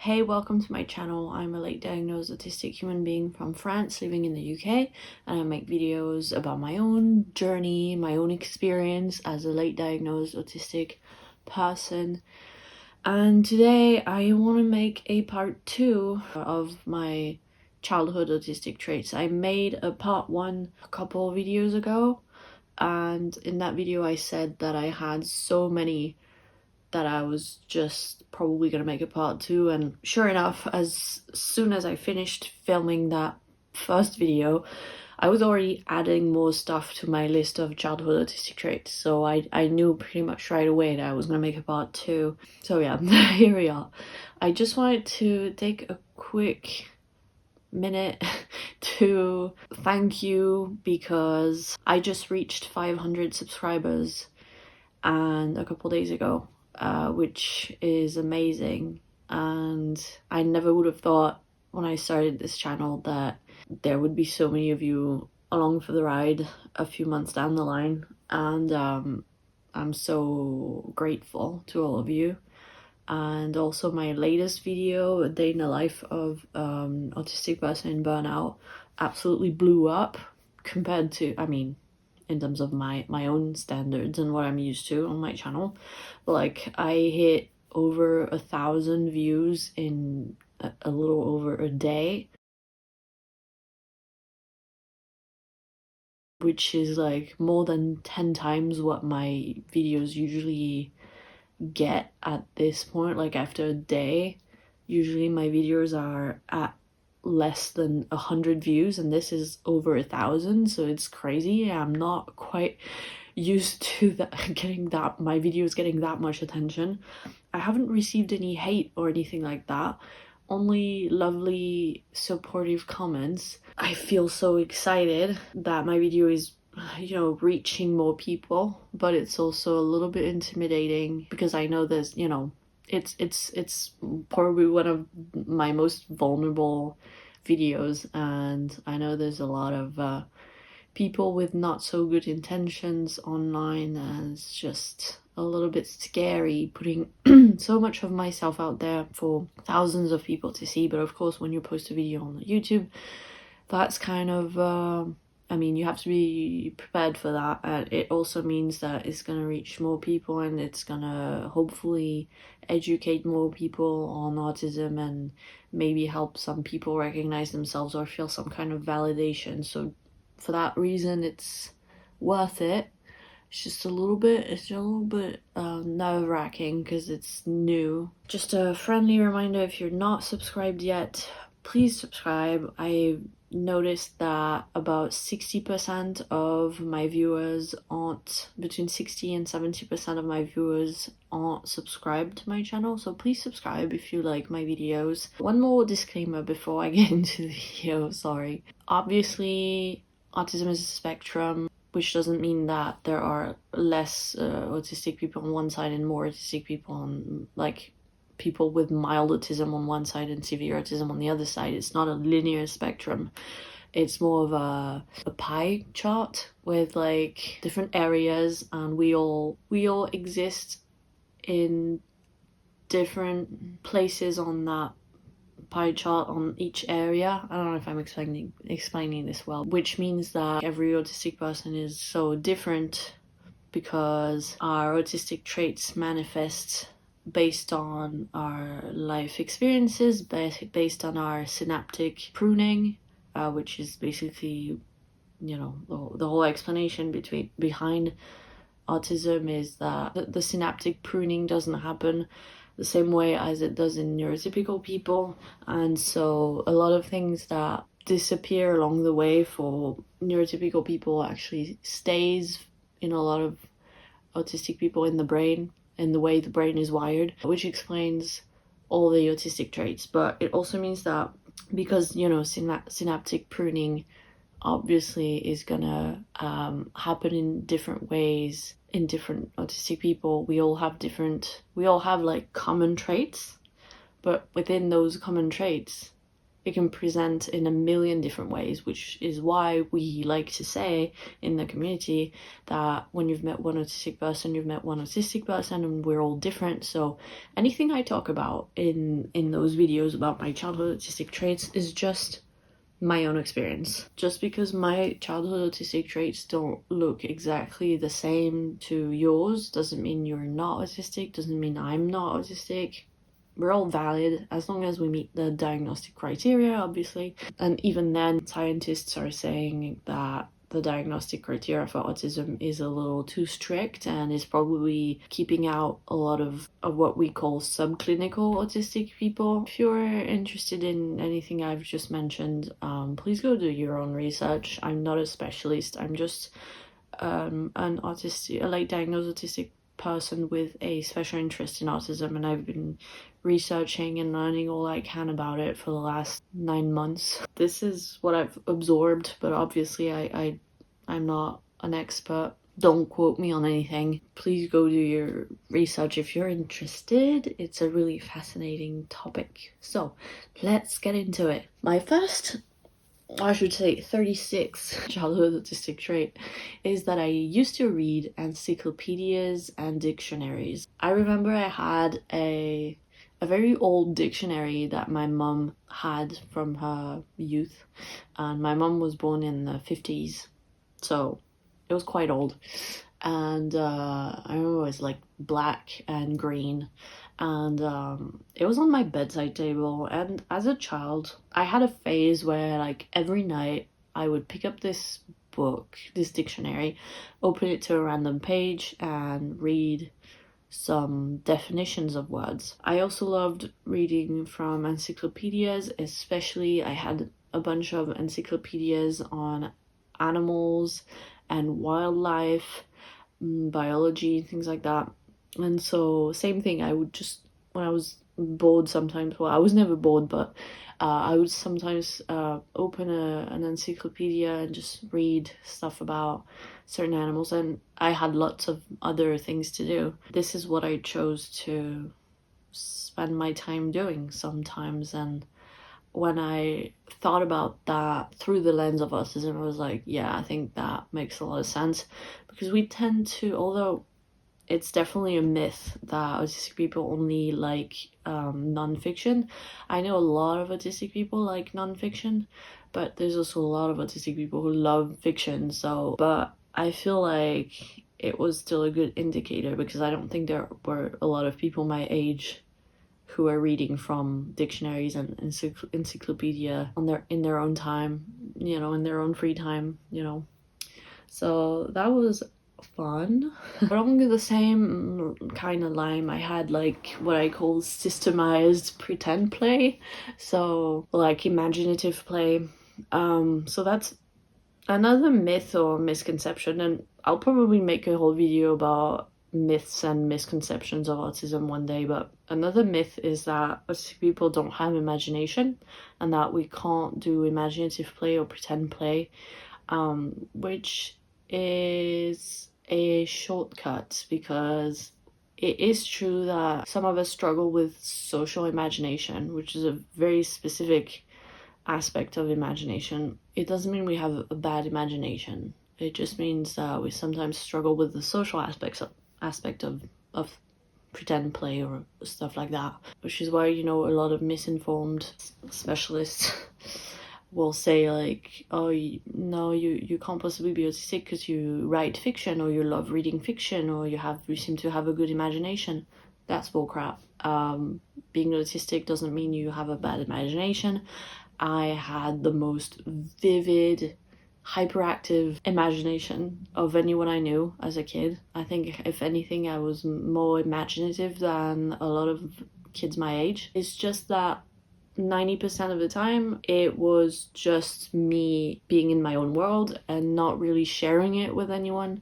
Hey, welcome to my channel. I'm a late diagnosed autistic human being from France living in the UK, and I make videos about my own journey, my own experience as a late diagnosed autistic person. And today I want to make a part 2 of my childhood autistic traits. I made a part 1 a couple of videos ago, and in that video I said that I had so many that I was just probably gonna make a part 2, and sure enough, as soon as I finished filming that first video, I was already adding more stuff to my list of childhood autistic traits, so I knew pretty much right away that I was gonna make a part 2. So yeah, here we are. I just wanted to take a quick minute to thank you because I just reached 500 subscribers and a couple days ago, which is amazing. And I never would have thought when I started this channel that there would be so many of you along for the ride a few months down the line. And I'm so grateful to all of you. And also my latest video, A Day in the Life of Autistic Person in Burnout, absolutely blew up compared to, in terms of my own standards and what I'm used to on my channel. But like, I hit over 1,000 views in a little over a day, which is like more than 10 times what my videos usually get at this point. Like after a day, usually my videos are at less than 100 views, and this is over 1,000, so it's crazy. I'm not quite used to that, my videos getting that much attention. I haven't received any hate or anything like that, only lovely supportive comments. I feel so excited that my video is reaching more people, but it's also a little bit intimidating because I know there's it's probably one of my most vulnerable videos, and I know there's a lot of people with not so good intentions online, and it's just a little bit scary putting so much of myself out there for thousands of people to see. But of course, when you post a video on YouTube, that's kind of you have to be prepared for that, and it also means that it's gonna reach more people, and it's gonna hopefully educate more people on autism and maybe help some people recognize themselves or feel some kind of validation. So for that reason, it's worth it. It's a little bit nerve-wracking because it's new. Just a friendly reminder, if you're not subscribed yet, please subscribe. I noticed that about 60% of my viewers aren't, between 60 and 70% of my viewers aren't subscribed to my channel, so please subscribe if you like my videos. One more disclaimer before I get into the video, sorry. Obviously, autism is a spectrum, which doesn't mean that there are less autistic people on one side and more autistic people on, like, people with mild autism on one side and severe autism on the other side. It's not a linear spectrum. It's more of a pie chart with like different areas, and we all exist in different places on that pie chart on each area. I don't know if I'm explaining this well, which means that every autistic person is so different because our autistic traits manifest based on our life experiences, based on our synaptic pruning, which is basically, the whole explanation behind autism is that the synaptic pruning doesn't happen the same way as it does in neurotypical people, and so a lot of things that disappear along the way for neurotypical people actually stays in a lot of autistic people in the brain, in the way the brain is wired, which explains all the autistic traits. But it also means that because synaptic pruning obviously is gonna happen in different ways in different autistic people. We all have like common traits, but within those common traits It can present in a million different ways, which is why we like to say in the community that when you've met one autistic person, you've met one autistic person, and we're all different. So anything I talk about in those videos about my childhood autistic traits is just my own experience. Just because my childhood autistic traits don't look exactly the same to yours doesn't mean you're not autistic, doesn't mean I'm not autistic. We're all valid as long as we meet the diagnostic criteria, obviously. And even then, scientists are saying that the diagnostic criteria for autism is a little too strict and is probably keeping out a lot of what we call subclinical autistic people. If you're interested in anything I've just mentioned, please go do your own research. I'm not a specialist. I'm just an autistic, like diagnosed autistic person with a special interest in autism, and I've been researching and learning all I can about it for the last 9 months. This is what I've absorbed, but obviously I'm not an expert. Don't quote me on anything. Please go do your research if you're interested. It's a really fascinating topic. So let's get into it. My first, I should say 36 childhood autistic trait is that I used to read encyclopaedias and dictionaries. I remember I had a very old dictionary that my mum had from her youth, and my mum was born in the 50s, so it was quite old. And I remember it was like black and green, and it was on my bedside table. And as a child, I had a phase where like every night I would pick up this book, this dictionary, open it to a random page and read some definitions of words. I also loved reading from encyclopedias, especially I had a bunch of encyclopedias on animals and wildlife, biology, things like that. And so same thing, I would just, when I was bored sometimes, well, I was never bored, but I would sometimes open an encyclopedia and just read stuff about certain animals, and I had lots of other things to do. This is what I chose to spend my time doing sometimes, and when I thought about that through the lens of autism, I was like, yeah, I think that makes a lot of sense, because we tend to, although it's definitely a myth that autistic people only like non-fiction. I know a lot of autistic people like non-fiction, but there's also a lot of autistic people who love fiction. So, but I feel like it was still a good indicator, because I don't think there were a lot of people my age who are reading from dictionaries and encyclopedia in their own time, you know, in their own free time, you know. So that was fun. But along the same kind of line, I had like what I call systemized pretend play, so like imaginative play. So that's another myth or misconception, and I'll probably make a whole video about myths and misconceptions of autism one day. But another myth is that autistic people don't have imagination and that we can't do imaginative play or pretend play, which is a shortcut, because it is true that some of us struggle with social imagination, which is a very specific aspect of imagination. It doesn't mean we have a bad imagination. It just means that we sometimes struggle with the social aspect of pretend play or stuff like that, which is why, you know, a lot of misinformed specialists will say like, oh, no, you can't possibly be autistic because you write fiction, or you love reading fiction, or you seem to have a good imagination. That's bullcrap. Being autistic doesn't mean you have a bad imagination. I had the most vivid, hyperactive imagination of anyone I knew as a kid. I think if anything, I was more imaginative than a lot of kids my age. It's just that 90% of the time it was just me being in my own world and not really sharing it with anyone.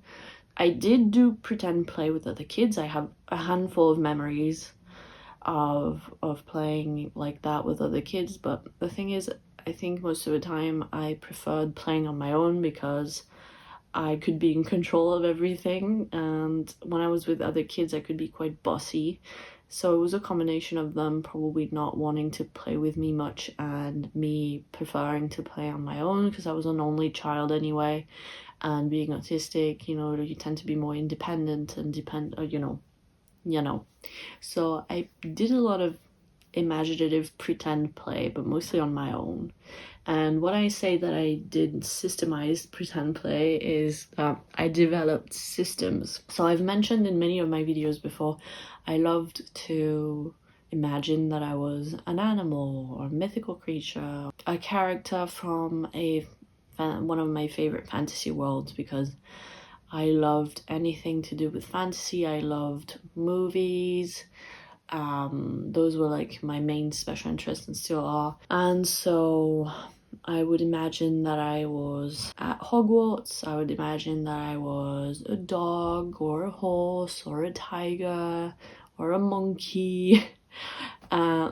I did do pretend play with other kids. I have a handful of memories of playing like that with other kids, but the thing is, I think most of the time I preferred playing on my own because I could be in control of everything, and when I was with other kids I could be quite bossy So it was a combination of them probably not wanting to play with me much and me preferring to play on my own because I was an only child anyway, and being autistic, you know, you tend to be more independent and you know. So I did a lot of imaginative pretend play, but mostly on my own. And what I say that I did systemized pretend play is that I developed systems. So I've mentioned in many of my videos before, I loved to imagine that I was an animal or a mythical creature, a character from one of my favorite fantasy worlds, because I loved anything to do with fantasy. I loved movies. Those were like my main special interests and still are. And so I would imagine that I was at Hogwarts. I would imagine that I was a dog or a horse or a tiger or a monkey.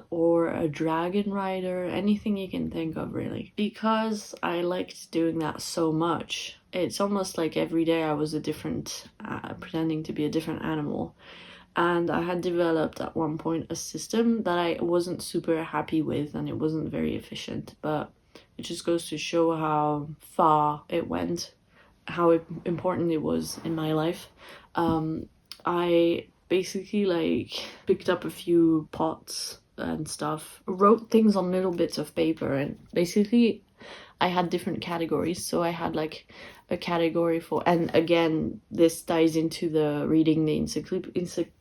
Or a dragon rider, anything you can think of really. Because I liked doing that so much, it's almost like every day I was a different, pretending to be a different animal. And I had developed at one point a system that I wasn't super happy with, and it wasn't very efficient, but it just goes to show how far it went, how important it was in my life. I basically like picked up a few pots and stuff, wrote things on little bits of paper, and basically I had different categories. So I had like a category for, and again, this ties into the reading the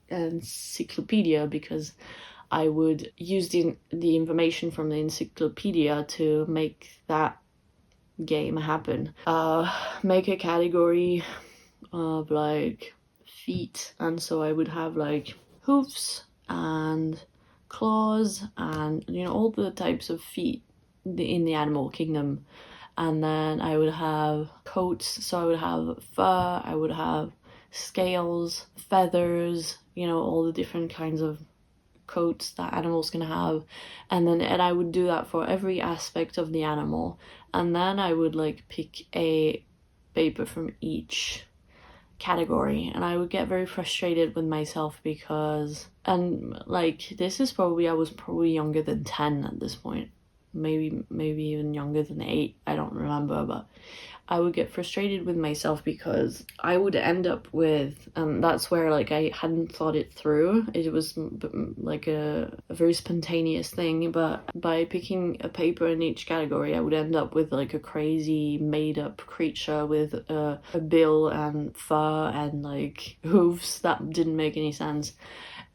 encyclopedia, because I would use the information from the encyclopedia to make that game happen. Make a category of like feet, and so I would have like hoofs and claws and, you know, all the types of feet in the animal kingdom. And then I would have coats, so I would have fur, I would have scales, feathers, you know, all the different kinds of coats that animals can have. And I would do that for every aspect of the animal. And then I would like pick a paper from each category, and I would get very frustrated with myself because, and like, this is probably, I was probably younger than 10 at this point, maybe even younger than 8, I don't remember, but I would get frustrated with myself because I would end up with, that's where like I hadn't thought it through. It was like a very spontaneous thing, but by picking a paper in each category, I would end up with like a crazy made up creature with a bill and fur and like hooves that didn't make any sense.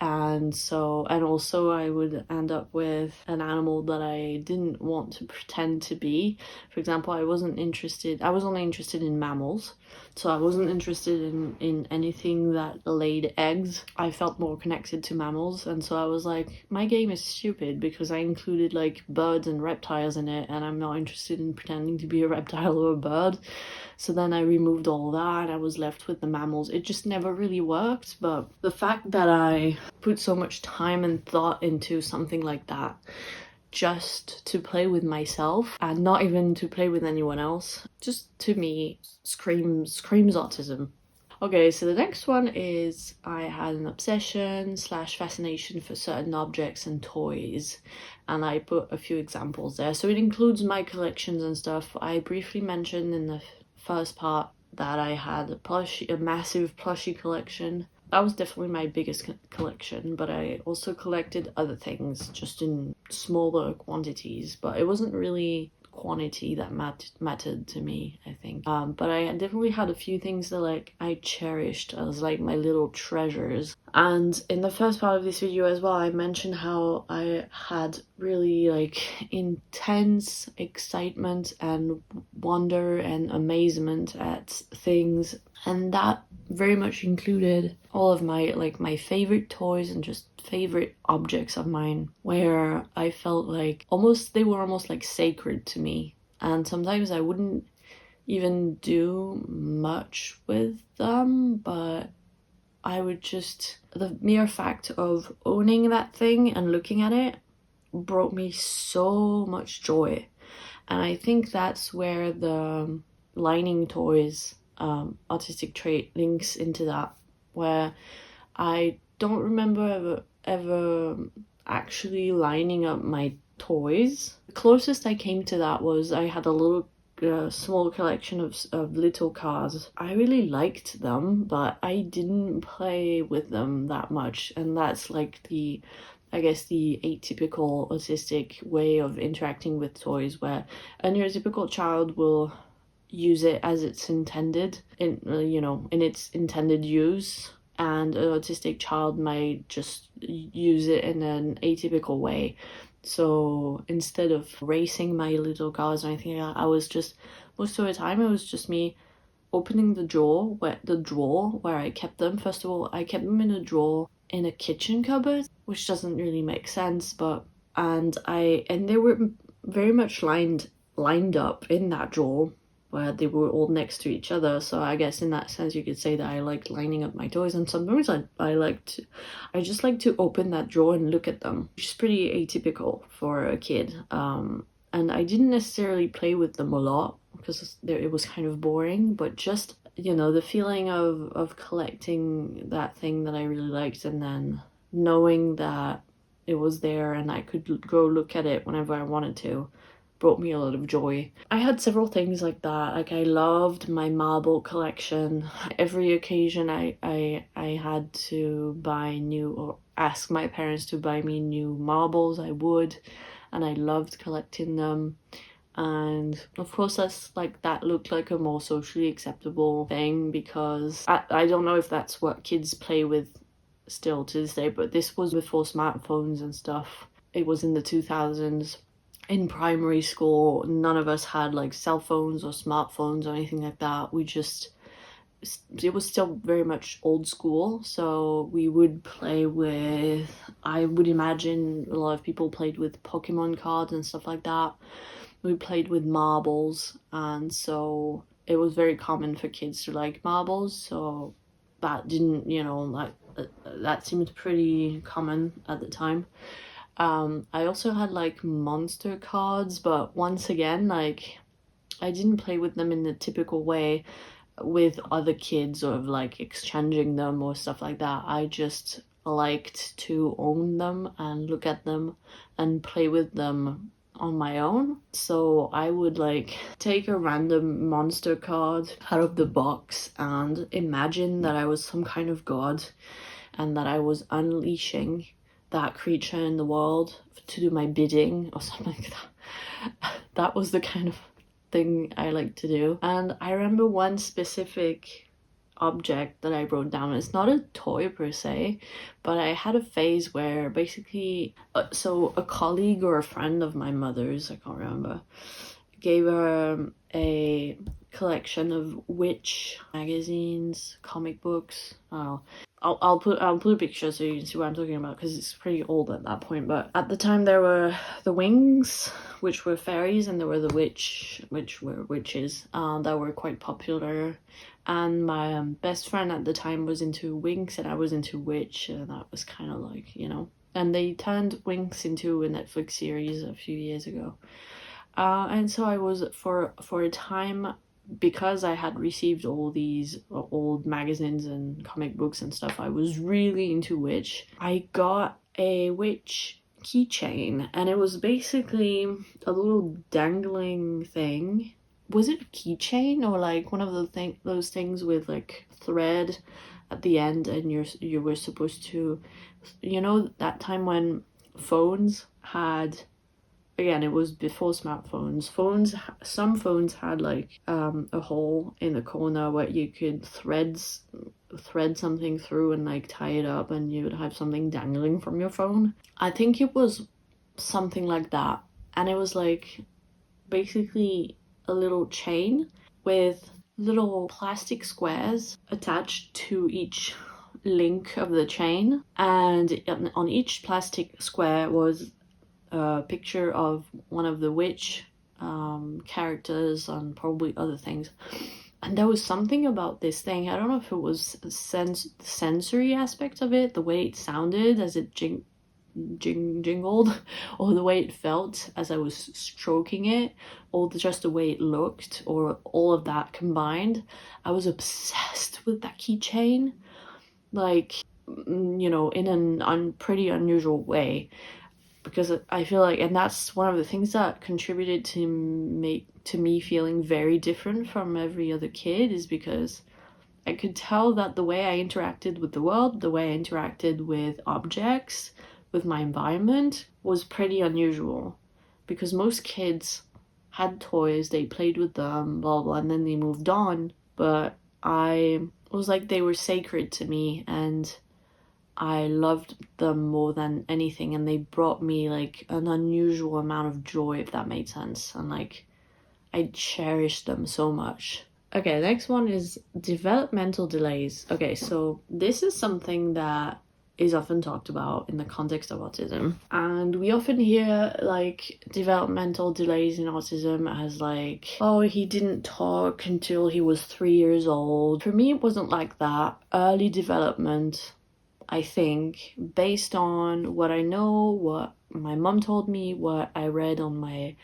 And also I would end up with an animal that I didn't want to pretend to be. For example, I was only interested in mammals, so I wasn't interested in anything that laid eggs. I felt more connected to mammals, and so I was like, my game is stupid because I included like birds and reptiles in it, and I'm not interested in pretending to be a reptile or a bird. So then I removed all that, I was left with the mammals. It just never really worked, but the fact that I put so much time and thought into something like that just to play with myself and not even to play with anyone else, just to me screams autism. Okay, so the next one is I had an obsession / fascination for certain objects and toys, and I put a few examples there. So it includes my collections and stuff. I briefly mentioned in the first part that I had a massive plushie collection. That was definitely my biggest collection, but I also collected other things just in smaller quantities, but it wasn't really quantity that mattered to me, I think. But I definitely had a few things that like I cherished as like my little treasures. And in the first part of this video as well, I mentioned how I had really like intense excitement and wonder and amazement at things, and that very much included all of my favorite toys and just favorite objects of mine, where I felt like they were almost like sacred to me. And sometimes I wouldn't even do much with them, but I would just, the mere fact of owning that thing and looking at it brought me so much joy. And I think that's where the lining toys autistic trait links into that, where I don't remember ever actually lining up my toys. The closest I came to that was I had a little small collection of little cars. I really liked them, but I didn't play with them that much, and that's like I guess the atypical autistic way of interacting with toys, where a neurotypical child will use it as it's intended, in its intended use, and an autistic child might just use it in an atypical way. So instead of racing my little cars or anything like that, I was just, most of the time it was just me opening the drawer where I kept them. First of all, I kept them in a drawer in a kitchen cupboard, which doesn't really make sense, but and they were very much lined up in that drawer where they were all next to each other. So I guess in that sense you could say that I liked lining up my toys, and sometimes I just like to open that drawer and look at them, which is pretty atypical for a kid. And I didn't necessarily play with them a lot because it was kind of boring, but just, the feeling of collecting that thing that I really liked, and then knowing that it was there and I could go look at it whenever I wanted to, brought me a lot of joy. I had several things like that. Like, I loved my marble collection. Every occasion I had to buy new, or ask my parents to buy me new marbles, I would, and I loved collecting them. And of course that looked like a more socially acceptable thing, because I don't know if that's what kids play with still to this day, but this was before smartphones and stuff. It was in the 2000s. In primary school, none of us had like cell phones or smartphones or anything like that. It was still very much old school, so we would play with, I would imagine a lot of people played with Pokemon cards and stuff like that. We played with marbles, and so it was very common for kids to like marbles, so that didn't, that seemed pretty common at the time. I also had like monster cards, but once again, like, I didn't play with them in the typical way with other kids, or like exchanging them or stuff like that. I just liked to own them and look at them and play with them on my own. So I would like take a random monster card out of the box and imagine that I was some kind of god, and that I was unleashing that creature in the world to do my bidding or something like that. That was the kind of thing I like to do. And I remember one specific object that I wrote down. It's not a toy per se, but I had a phase where basically, so a colleague or a friend of my mother's, I can't remember, gave her a collection of witch magazines, comic books. I'll put a picture so you can see what I'm talking about, because it's pretty old at that point. But at the time there were the wings, which were fairies, and there were the which were witches, that were quite popular. And my best friend at the time was into Winx and I was into Witch, and that was kind of like, and they turned Winx into a Netflix series a few years ago. And so I was, for a time, because I had received all these old magazines and comic books and stuff, I was really into Witch. I got a Witch keychain, and it was basically a little dangling thing. Was it a keychain or like one of those things with like thread at the end, and you were supposed to, that time when phones had, again, it was before smartphones. Some phones had like a hole in the corner where you could thread something through and like tie it up, and you would have something dangling from your phone. I think it was something like that, and it was like basically a little chain with little plastic squares attached to each link of the chain, and on each plastic square was a picture of one of the witch characters and probably other things. And there was something about this thing, I don't know if it was the sensory aspect of it, the way it sounded as it jingled, or the way it felt as I was stroking it, or just the way it looked, or all of that combined. I was obsessed with that keychain. Like, you know, in an pretty unusual way, because I feel like, and that's one of the things that contributed to me feeling very different from every other kid, is because I could tell that the way I interacted with the world, the way I interacted with objects, with my environment, was pretty unusual. Because most kids had toys, they played with them, blah blah, and then they moved on. But it was like they were sacred to me, and I loved them more than anything, and they brought me like an unusual amount of joy, if that made sense. And like, I cherished them so much. Okay, next one is developmental delays. Okay, so this is something that is often talked about in the context of autism. And we often hear like developmental delays in autism as like, oh, he didn't talk until he was 3 years old. For me, it wasn't like that. Early development, I think, based on what I know, what my mom told me, what I read on my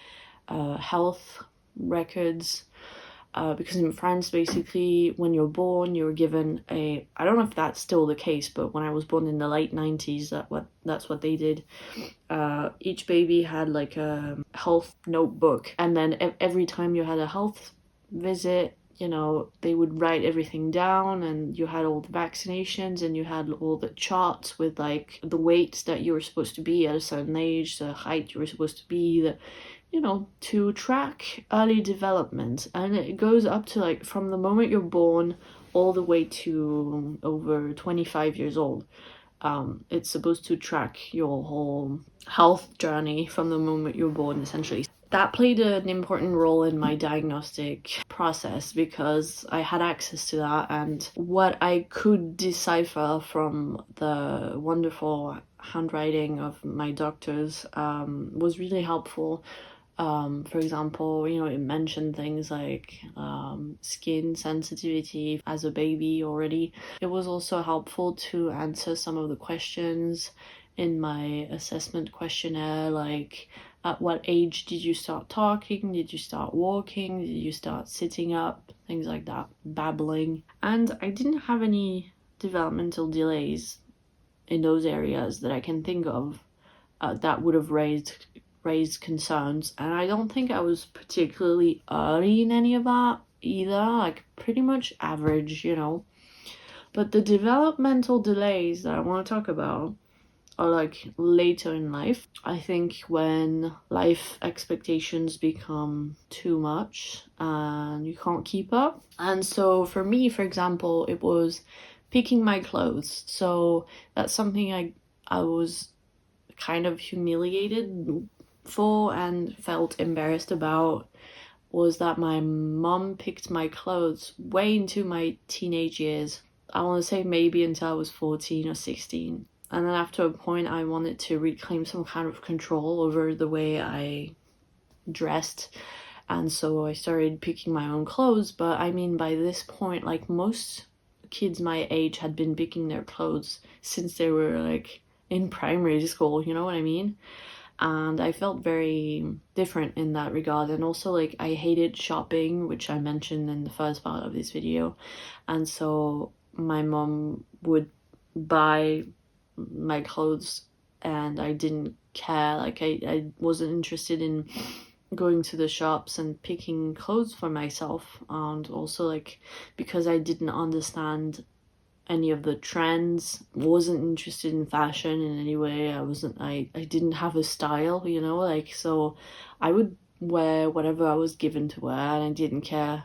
health records, because in France, basically, when you're born, you're given I don't know if that's still the case, but when I was born in the late 90s, that's what they did. Each baby had like a health notebook, and then every time you had a health visit, you know, they would write everything down, and you had all the vaccinations, and you had all the charts with like the weights that you were supposed to be at a certain age, the height you were supposed to be, the, you know, to track early development. And it goes up to like from the moment you're born all the way to over 25 years old. It's supposed to track your whole health journey from the moment you're born, essentially. That played an important role in my diagnostic process, because I had access to that, and what I could decipher from the wonderful handwriting of my doctors was really helpful. For example, you know, it mentioned things like skin sensitivity as a baby already. It was also helpful to answer some of the questions in my assessment questionnaire, like at what age did you start talking, did you start walking, did you start sitting up, things like that, babbling. And I didn't have any developmental delays in those areas that I can think of that would have raised concerns, and I don't think I was particularly early in any of that either, like pretty much average, you know. But the developmental delays that I want to talk about are like later in life. I think when life expectations become too much and you can't keep up. And so for me, for example, it was picking my clothes. So that's something I was kind of humiliated for and felt embarrassed about, was that my mom picked my clothes way into my teenage years. I want to say maybe until I was 14 or 16. And then after a point, I wanted to reclaim some kind of control over the way I dressed. And so I started picking my own clothes. But I mean, by this point, like most kids my age had been picking their clothes since they were like in primary school, you know what I mean? And I felt very different in that regard. And also, like, I hated shopping, which I mentioned in the first part of this video. And so my mom would buy my clothes and I didn't care. Like, I wasn't interested in going to the shops and picking clothes for myself. And also, like, because I didn't understand any of the trends, wasn't interested in fashion in any way. I didn't have a style, you know, like, so I would wear whatever I was given to wear, and I didn't care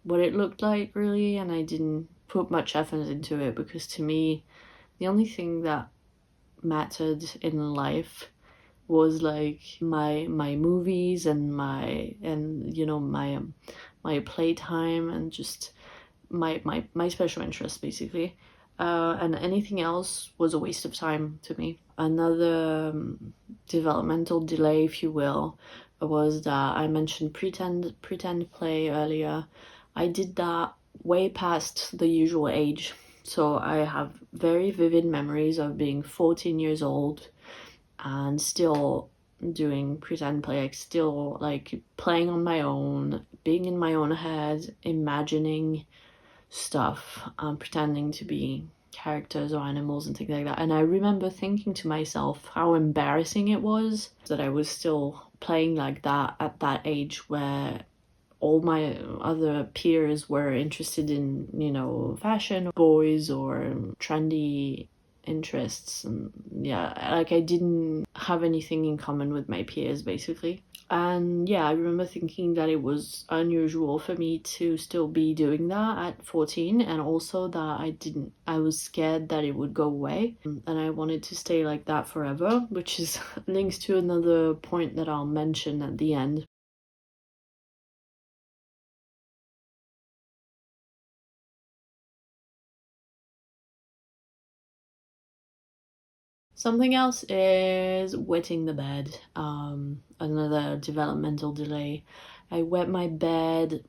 what it looked like really, and I didn't put much effort into it, because to me the only thing that mattered in life was like my movies and my playtime, and just my special interests, basically. And anything else was a waste of time to me. Another developmental delay, if you will, was that I mentioned pretend play earlier. I did that way past the usual age. So I have very vivid memories of being 14 years old and still doing pretend play, like still like playing on my own, being in my own head, imagining stuff, pretending to be characters or animals and things like that. And I remember thinking to myself how embarrassing it was that I was still playing like that at that age, where all my other peers were interested in, you know, fashion, boys, or trendy interests. And yeah, like I didn't have anything in common with my peers, basically. And yeah, I remember thinking that it was unusual for me to still be doing that at 14, and also that I was scared that it would go away, and I wanted to stay like that forever, which is links to another point that I'll mention at the end. Something else is wetting the bed. Another developmental delay. I wet my bed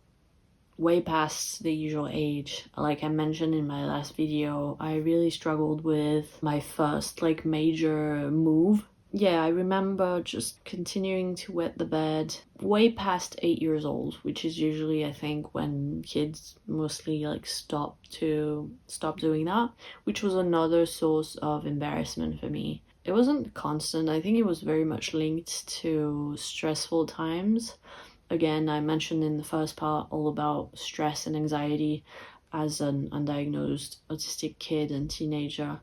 way past the usual age. Like I mentioned in my last video, I really struggled with my first like major move. Yeah, I remember just continuing to wet the bed way past 8 years old, which is usually, I think, when kids mostly like stop doing that, which was another source of embarrassment for me. It wasn't constant. I think it was very much linked to stressful times. Again, I mentioned in the first part all about stress and anxiety as an undiagnosed autistic kid and teenager.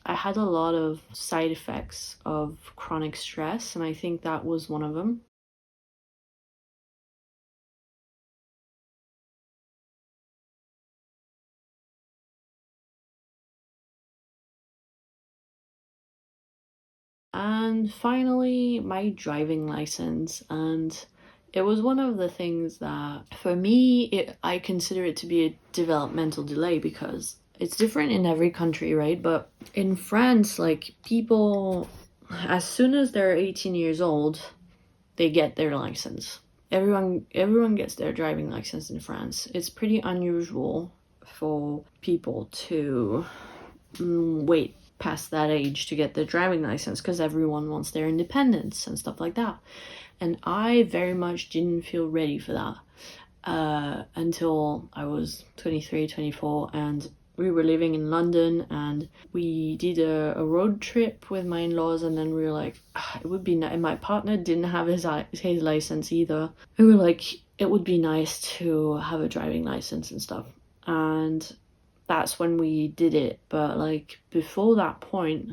I had a lot of side effects of chronic stress, and I think that was one of them. And finally, my driving license. And it was one of the things that, for me, I consider it to be a developmental delay, because it's different in every country, right? But in France, like, people, as soon as they're 18 years old, they get their license. Everyone gets their driving license in France. It's pretty unusual for people to wait past that age to get their driving license, because everyone wants their independence and stuff like that. And I very much didn't feel ready for that until I was 23, 24, and we were living in London, and we did a road trip with my in-laws, and then we were like, it would be nice. My partner didn't have his license either. We were like, it would be nice to have a driving license and stuff. And that's when we did it. But like before that point,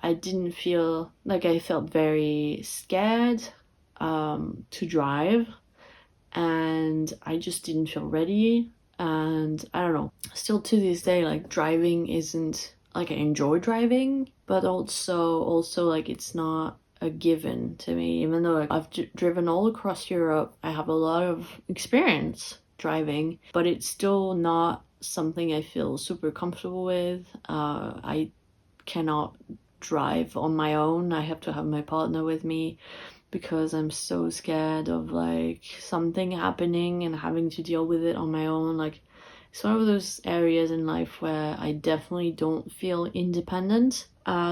I didn't feel like, I felt very scared to drive, and I just didn't feel ready. And I don't know, still to this day, like driving isn't like, I enjoy driving, but also like it's not a given to me. Even though I've driven all across Europe, I have a lot of experience driving, but it's still not something I feel super comfortable with. I cannot drive on my own. I have to have my partner with me, because I'm so scared of like something happening and having to deal with it on my own. Like, it's one of those areas in life where I definitely don't feel independent.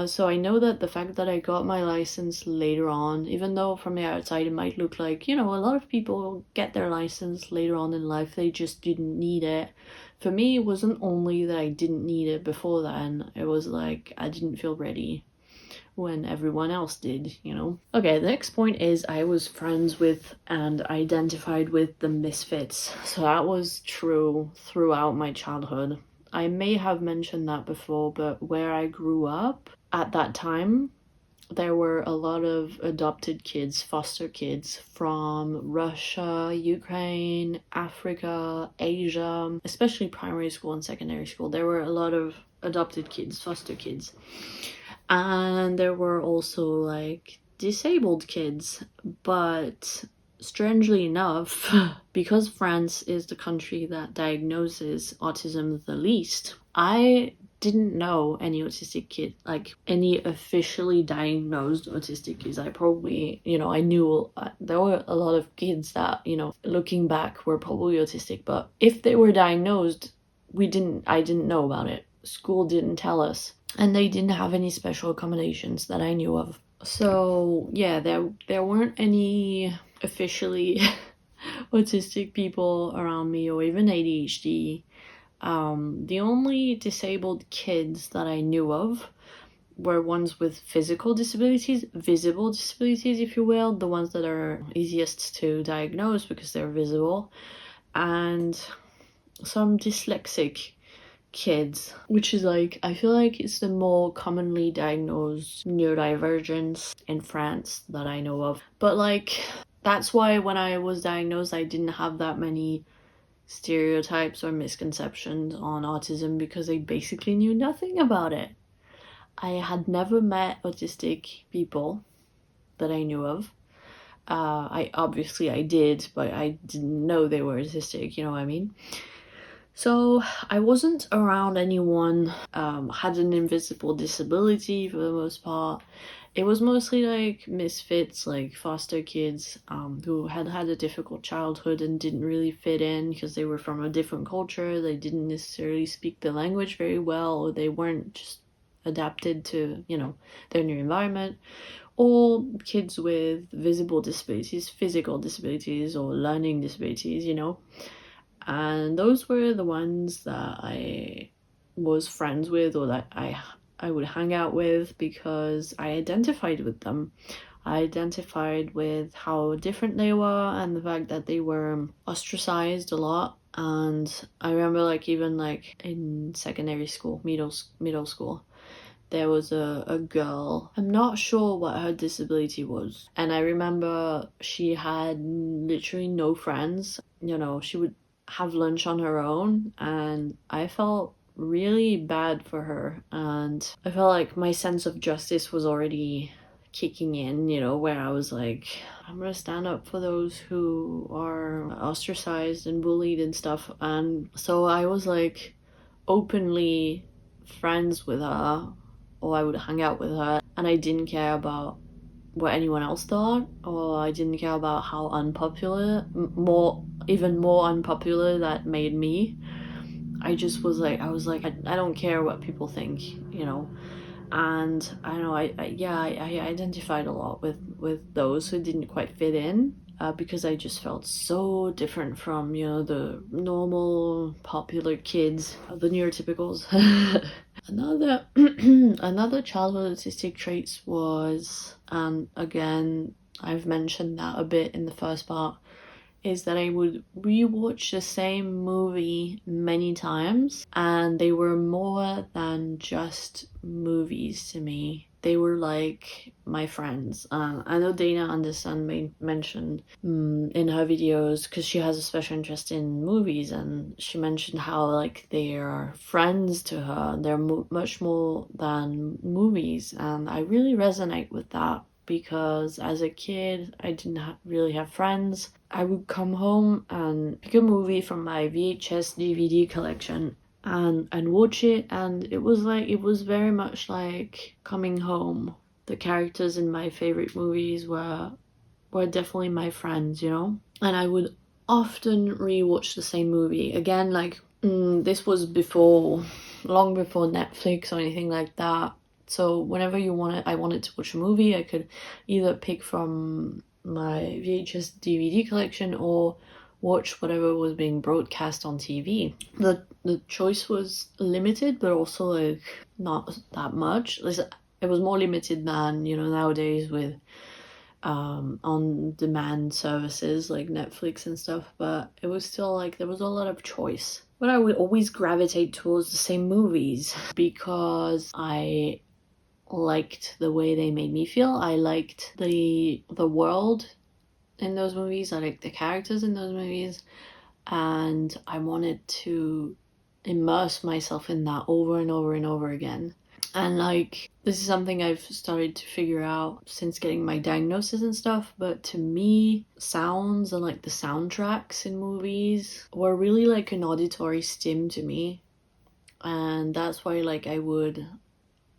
So I know that the fact that I got my license later on, even though from the outside it might look like, you know, a lot of people get their license later on in life, they just didn't need it. For me, it wasn't only that I didn't need it before then, it was like I didn't feel ready when everyone else did, you know? Okay, the next point is I was friends with and identified with the misfits. So that was true throughout my childhood. I may have mentioned that before, but where I grew up at that time, there were a lot of adopted kids, foster kids from Russia, Ukraine, Africa, Asia, especially primary school and secondary school. There were a lot of adopted kids, foster kids. And there were also like disabled kids, but strangely enough, because France is the country that diagnoses autism the least, I didn't know any autistic kid, like any officially diagnosed autistic kids. I probably, you know, I knew there were a lot of kids that, you know, looking back were probably autistic, but if they were diagnosed, I didn't know about it. School didn't tell us, and they didn't have any special accommodations that I knew of. So yeah, there weren't any officially autistic people around me, or even ADHD. The only disabled kids that I knew of were ones with physical disabilities, visible disabilities, if you will, the ones that are easiest to diagnose because they're visible, and some dyslexic kids, which is like, I feel like it's the more commonly diagnosed neurodivergence in France that I know of. But like, that's why when I was diagnosed, I didn't have that many stereotypes or misconceptions on autism because I basically knew nothing about it. I had never met autistic people that I knew of. I did, but I didn't know they were autistic, you know what I mean? So I wasn't around anyone had an invisible disability for the most part. It was mostly like misfits, like foster kids who had had a difficult childhood and didn't really fit in because they were from a different culture. They didn't necessarily speak the language very well, or they weren't just adapted to, you know, their new environment. Or kids with visible disabilities, physical disabilities, or learning disabilities, you know. And those were the ones that I was friends with, or that I would hang out with because I identified with them. I identified with how different they were and the fact that they were ostracized a lot. And I remember like even like in secondary school, middle school, there was a girl, I'm not sure what her disability was, and I remember she had literally no friends. You know, she would have lunch on her own, and I felt really bad for her, and I felt like my sense of justice was already kicking in, you know, where I was like, I'm gonna stand up for those who are ostracized and bullied and stuff. And so I was like openly friends with her, or I would hang out with her, and I didn't care about what anyone else thought, or I didn't care about how unpopular, even more unpopular that made me. I just was like, I don't care what people think, you know. And I don't know, I identified a lot with those who didn't quite fit in, because I just felt so different from, you know, the normal popular kids, the neurotypicals. Another another childhood autistic traits was, and again, I've mentioned that a bit in the first part, is that I would rewatch the same movie many times, and they were more than just movies to me. They were like my friends. I know Dana Anderson mentioned in her videos, because she has a special interest in movies, and she mentioned how like they are friends to her. They're much more than movies, and I really resonate with that because as a kid, I didn't really have friends. I would come home and pick a movie from my VHS DVD collection and watch it, and it was very much like coming home. The characters in my favorite movies were definitely my friends, you know? And I would often rewatch the same movie. Again, like, this was long before Netflix or anything like that. So whenever I wanted to watch a movie, I could either pick from my VHS DVD collection or watch whatever was being broadcast on TV. The choice was limited, but also like not that much. It was more limited than, you know, nowadays with on-demand services like Netflix and stuff, but it was still like there was a lot of choice. But I would always gravitate towards the same movies because I liked the way they made me feel. I liked the world in those movies. I liked the characters in those movies, and I wanted to immerse myself in that over and over and over again. And like, this is something I've started to figure out since getting my diagnosis and stuff, but to me, sounds and like the soundtracks in movies were really like an auditory stim to me. And that's why like I would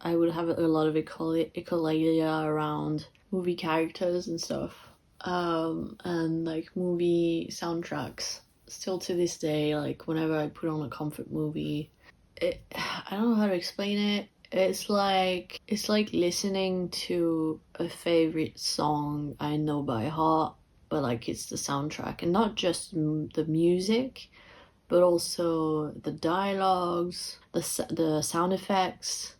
have a lot of echolalia around movie characters and stuff. And like movie soundtracks. Still to this day, like whenever I put on a comfort movie, I don't know how to explain it. It's like listening to a favorite song I know by heart, but like it's the soundtrack and not just the music, but also the dialogues, the sound effects.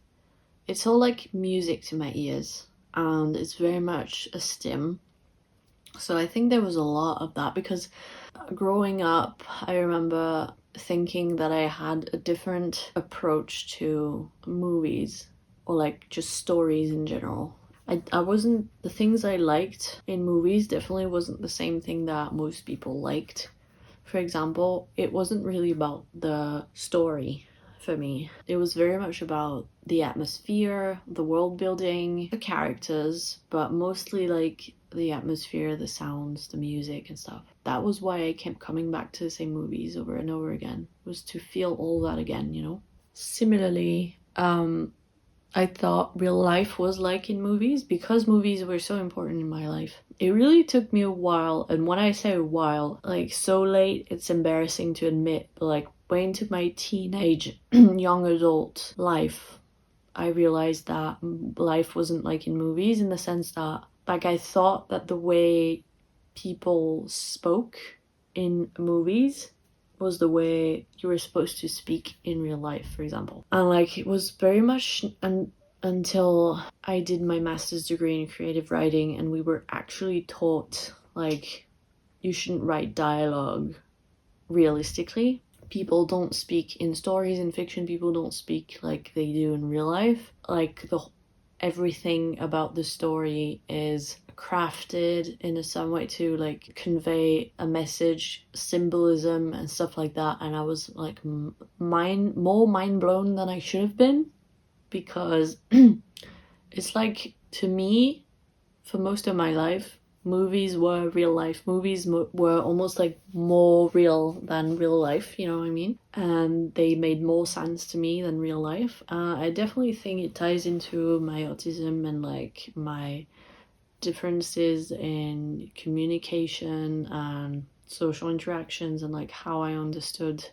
It's all like music to my ears, and it's very much a stim. So I think there was a lot of that, because growing up, I remember thinking that I had a different approach to movies, or like just stories in general. I wasn't, the things I liked in movies definitely wasn't the same thing that most people liked. For example, it wasn't really about the story for me. It was very much about the atmosphere, the world building, the characters, but mostly like the atmosphere, the sounds, the music and stuff. That was why I kept coming back to the same movies over and over again, was to feel all that again, you know? Similarly, I thought real life was like in movies, because movies were so important in my life. It really took me a while, and when I say a while, like so late, it's embarrassing to admit, but like way into my teenage, young adult life, I realized that life wasn't like in movies, in the sense that, like, I thought that the way people spoke in movies was the way you were supposed to speak in real life, for example. And like, it was very much until I did my master's degree in creative writing, and we were actually taught, like, you shouldn't write dialogue realistically. People don't speak in stories in fiction, people don't speak like they do in real life. Like, everything about the story is crafted in some way to like convey a message, symbolism and stuff like that. And I was like more mind blown than I should have been, because it's like, to me, for most of my life, movies were real life. Movies were almost like more real than real life, you know what I mean? And they made more sense to me than real life. I definitely think it ties into my autism and like my differences in communication and social interactions, and like how I understood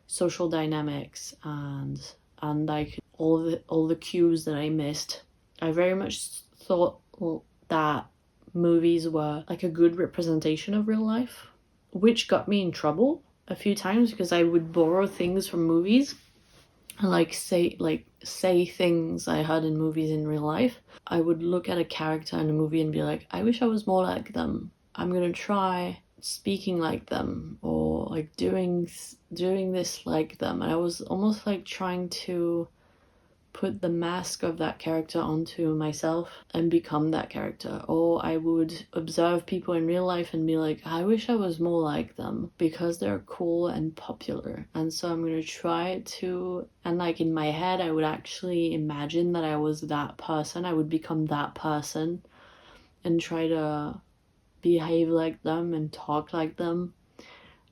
social dynamics and like all the cues that I missed. I very much thought that movies were like a good representation of real life, which got me in trouble a few times, because I would borrow things from movies and like say things I heard in movies in real life. I would look at a character in a movie and be like, I wish I was more like them. I'm gonna try speaking like them, or like doing this like them. And I was almost like trying to put the mask of that character onto myself and become that character. Or I would observe people in real life and be like, I wish I was more like them because they're cool and popular, and so I'm gonna try to, and like in my head I would actually imagine that I was that person. I would become that person and try to behave like them and talk like them.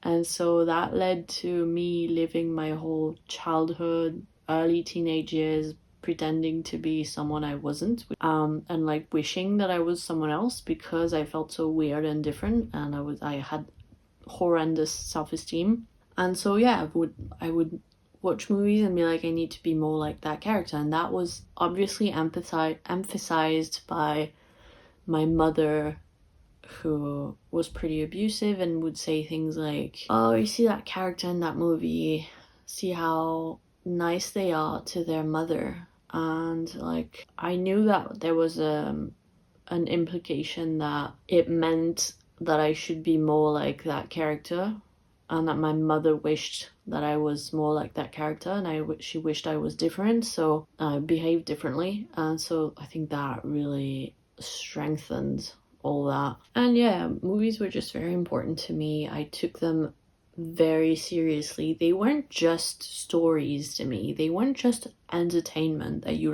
And so that led to me living my whole childhood, early teenage years, pretending to be someone I wasn't, and like wishing that I was someone else, because I felt so weird and different, and I had horrendous self-esteem. And so yeah, I would watch movies and be like, I need to be more like that character. And that was obviously emphasized by my mother, who was pretty abusive and would say things like, oh, you see that character in that movie, see how nice they are to their mother. And like, I knew that there was an implication that it meant that I should be more like that character, and that my mother wished that I was more like that character, and she wished I was different, so I behaved differently. And so I think that really strengthened all that. And yeah, movies were just very important to me. I took them very seriously. They weren't just stories to me. They weren't just entertainment that you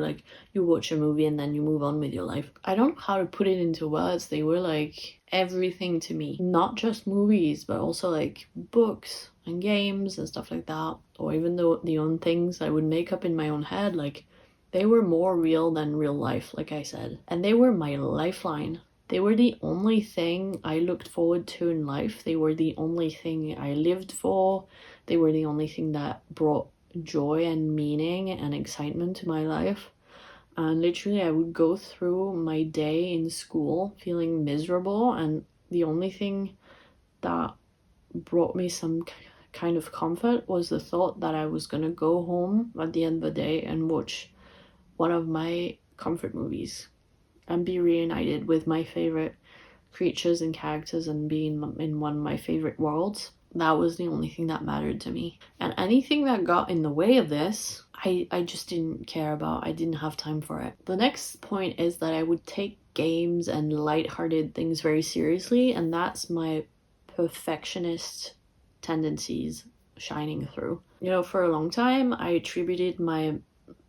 watch a movie and then you move on with your life. I don't know how to put it into words. They were like everything to me. Not just movies, but also like books and games and stuff like that. Or even the own things I would make up in my own head. Like, they were more real than real life, like I said. And they were my lifeline. They were the only thing I looked forward to in life. They were the only thing I lived for. They were the only thing that brought joy and meaning and excitement to my life. And literally, I would go through my day in school feeling miserable, and the only thing that brought me some kind of comfort was the thought that I was gonna go home at the end of the day and watch one of my comfort movies and be reunited with my favorite creatures and characters and be in one of my favorite worlds. That was the only thing that mattered to me. And anything that got in the way of this, I just didn't care about. I didn't have time for it. The next point is that I would take games and lighthearted things very seriously, and that's my perfectionist tendencies shining through. You know, for a long time, I attributed my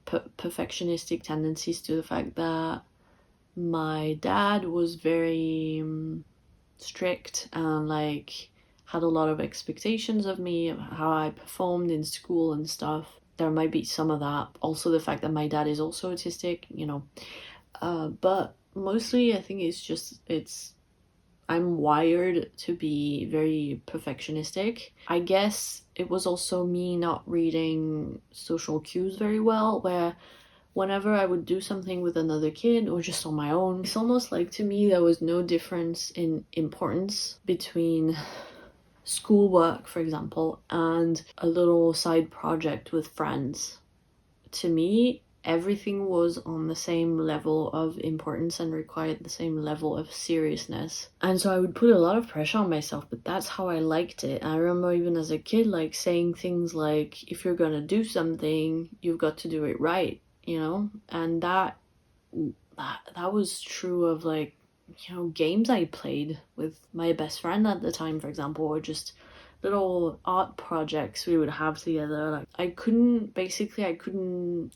perfectionistic tendencies to the fact that my dad was very strict and like had a lot of expectations of me, of how I performed in school and stuff. There might be some of that. Also the fact that my dad is also autistic, you know. But mostly I think I'm wired to be very perfectionistic. I guess it was also me not reading social cues very well, where whenever I would do something with another kid or just on my own, it's almost like to me there was no difference in importance between schoolwork, for example, and a little side project with friends. To me, everything was on the same level of importance and required the same level of seriousness. And so I would put a lot of pressure on myself, but that's how I liked it. I remember even as a kid, like saying things like, if you're gonna do something, you've got to do it right, you know? And that was true of like, you know, games I played with my best friend at the time, for example, or just little art projects we would have together. Like I couldn't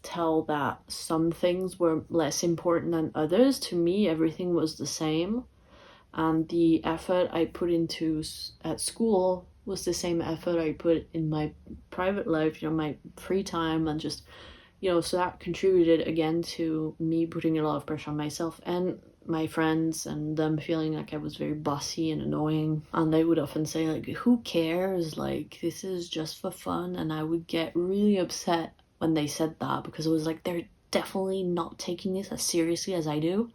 tell that some things were less important than others. To me, everything was the same, and the effort I put into at school was the same effort I put in my private life, you know, my free time, and just, you know, so that contributed again to me putting a lot of pressure on myself and my friends, and them feeling like I was very bossy and annoying. And they would often say like, who cares, like this is just for fun. And I would get really upset when they said that, because it was like, they're definitely not taking this as seriously as I do.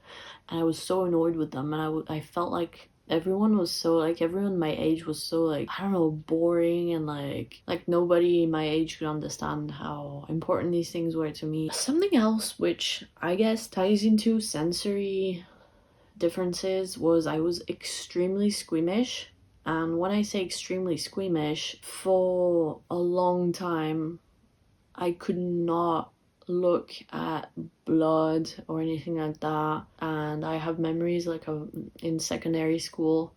And I was so annoyed with them, and I felt like everyone my age was so like, I don't know, boring, and like nobody my age could understand how important these things were to me. Something else which I guess ties into sensory differences was I was extremely squeamish. And when I say extremely squeamish, for a long time I could not look at blood or anything like that. And I have memories like of in secondary school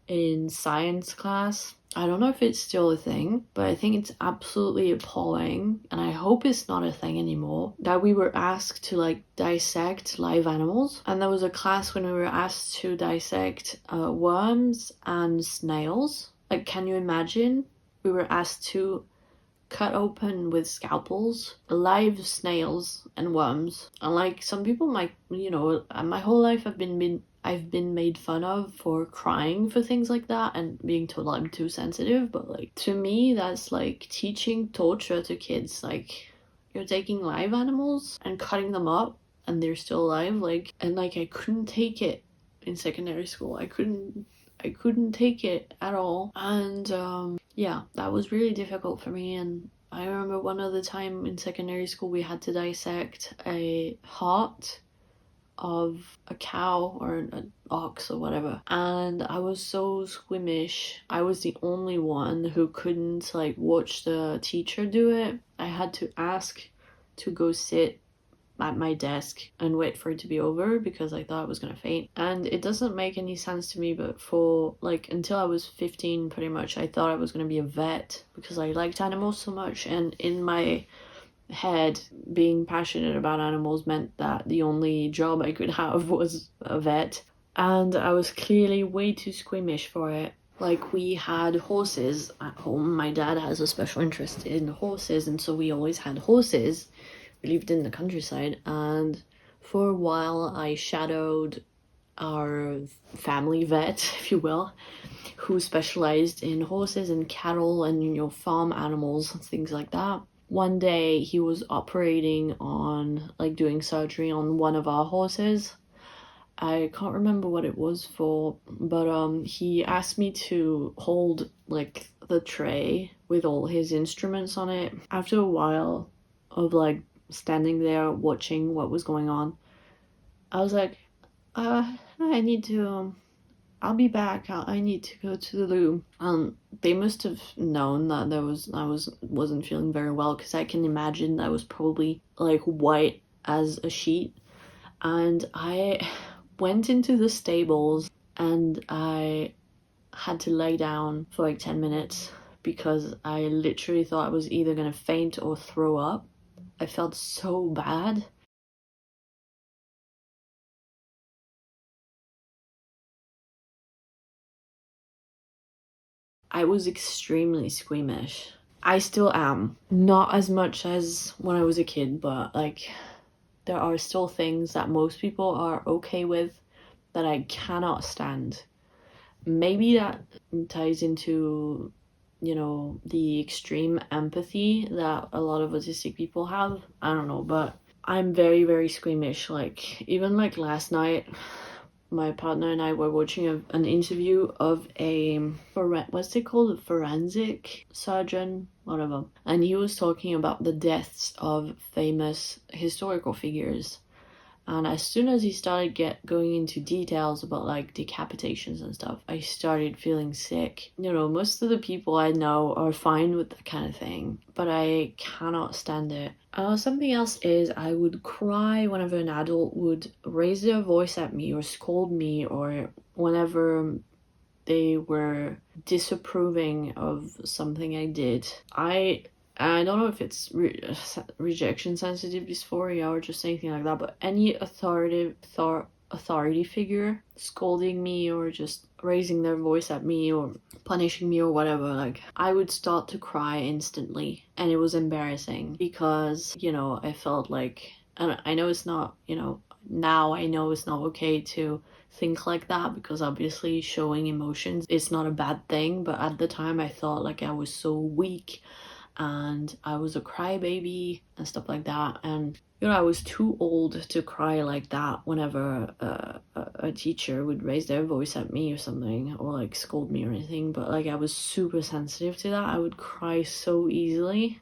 in science class. I don't know if it's still a thing, but I think it's absolutely appalling, and I hope it's not a thing anymore, that we were asked to like dissect live animals. And there was a class when we were asked to dissect worms and snails. Like, can you imagine? We were asked to cut open with scalpels live snails and worms. And like, some people might, you know, my whole life I've been made fun of for crying for things like that and being told I'm too sensitive, but like, to me that's like teaching torture to kids. Like, you're taking live animals and cutting them up and they're still alive, like, and like I couldn't take it in secondary school. I couldn't take it at all. And yeah, that was really difficult for me. And I remember one other time in secondary school we had to dissect a heart of a cow or an ox or whatever, and I was so squeamish. I was the only one who couldn't like watch the teacher do it. I had to ask to go sit at my desk and wait for it to be over because I thought I was gonna faint. And it doesn't make any sense to me, but for like until I was 15 pretty much I thought I was gonna be a vet because I liked animals so much, and in my head being passionate about animals meant that the only job I could have was a vet, and I was clearly way too squeamish for it. Like, we had horses at home. My dad has a special interest in horses, and so we always had horses. We lived in the countryside, and for a while I shadowed our family vet, if you will, who specialized in horses and cattle and, you know, farm animals and things like that. One day he was operating on, like, doing surgery on one of our horses. I can't remember what it was for, but he asked me to hold like the tray with all his instruments on it. After a while of like standing there watching what was going on, I was like, I need to, I'll be back. I need to go to the loo. They must have known that I wasn't feeling very well, because I can imagine I was probably like white as a sheet. And I went into the stables and I had to lay down for like 10 minutes because I literally thought I was either gonna faint or throw up. I felt so bad. I was extremely squeamish. I still am. Not as much as when I was a kid, but like there are still things that most people are okay with that I cannot stand. Maybe that ties into, you know, the extreme empathy that a lot of autistic people have. I don't know, but I'm very, very squeamish. Like, even like last night, my partner and I were watching an interview of what's it called? A forensic surgeon, whatever. And he was talking about the deaths of famous historical figures. And as soon as he started going into details about like decapitations and stuff, I started feeling sick. You know, most of the people I know are fine with that kind of thing, but I cannot stand it. Something else is I would cry whenever an adult would raise their voice at me or scold me, or whenever they were disapproving of something I did. I don't know if it's rejection sensitive dysphoria or just anything like that, but any authority figure scolding me or just raising their voice at me or punishing me or whatever, like I would start to cry instantly, and it was embarrassing because, you know, I felt like, and I know it's not, you know, now I know it's not okay to think like that, because obviously showing emotions is not a bad thing, but at the time I thought like I was so weak and I was a crybaby and stuff like that. And you know, I was too old to cry like that whenever a teacher would raise their voice at me or something, or like scold me or anything. But like I was super sensitive to that. I would cry so easily.